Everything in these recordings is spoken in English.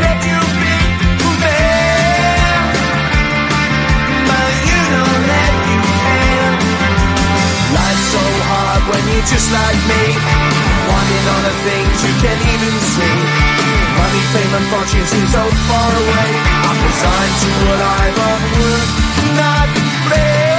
let you be man, but you don't let you can. Life's so hard when you're just like me, wanting all the things you can't even see. Money, fame and fortune seem so far away. I'm resigned to what I've unworked, not play.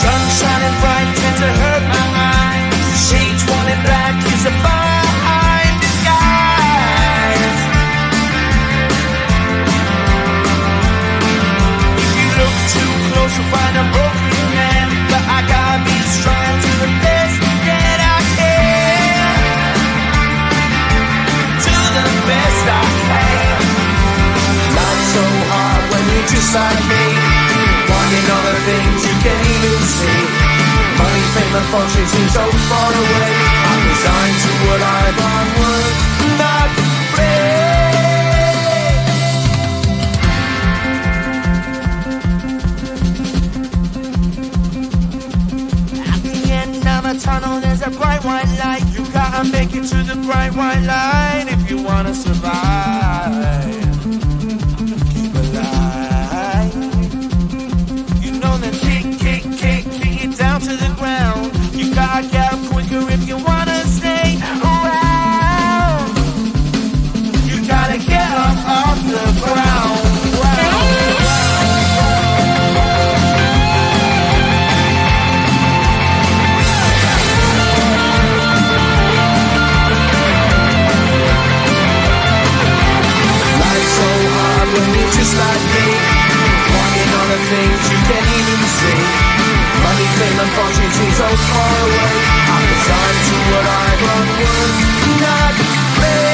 Sun shining bright tends to hurt my mind. Shades worn in black is a fine disguise. If you look too close you'll find a broken man, but I gotta be strong to the best that I can. To the best I can. Life's so hard when you're just like me, wanting all the things you can't even see. Money, fame and fortune seem so far away. I'm resigned to what I've unworked, not play. At the end of a tunnel there's a bright white light. You gotta make it to the bright white light if you wanna survive. Keep alive. You know that kick it down to the ground. You gotta get up quicker if you wanna stay around. You gotta get up off the ground. Life's so hard when you're just like me, wanting all the things you can't even see. Money, fame and fortune seem so far away. I'm resigned to what I've unworked, not play.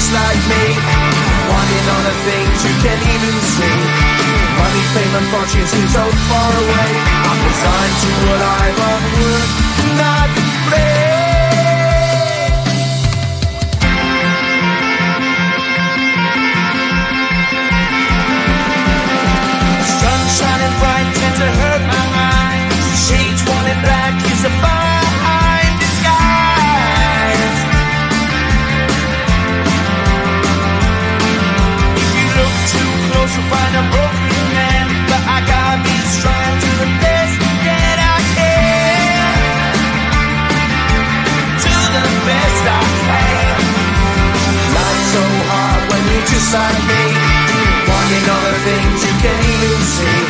just like me, wanting all the things you can't even see. Money, fame and fortune seem so far away. I'm resigned to what I've unworked, not play. Sun shining bright tends to hurt my mind. Shades worn in black is a fine disguise. If you look too close you'll find a broken man, but I gotta be strong to the best that I can. To the best I can. Life's so hard when you're just like me, wanting all the things you can't even see.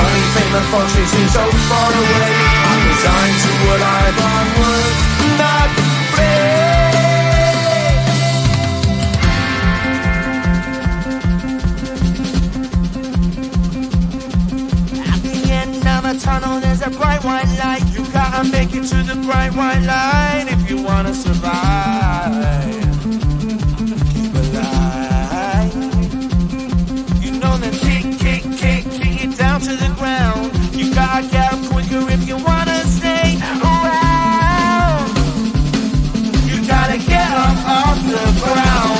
Money, fame and fortune seem so far away. I'm resigned to what I've unworked, not play. At the end of a tunnel there's a bright white light. You gotta make it to the bright white light if you wanna survive. Keep alive. You know that kick it down to the ground. You gotta get up quicker if you wanna stay around. You gotta get up off the ground.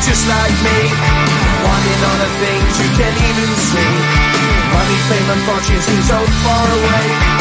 just like me, wanting all the things you can't even see. Money, fame and fortune seem so far away.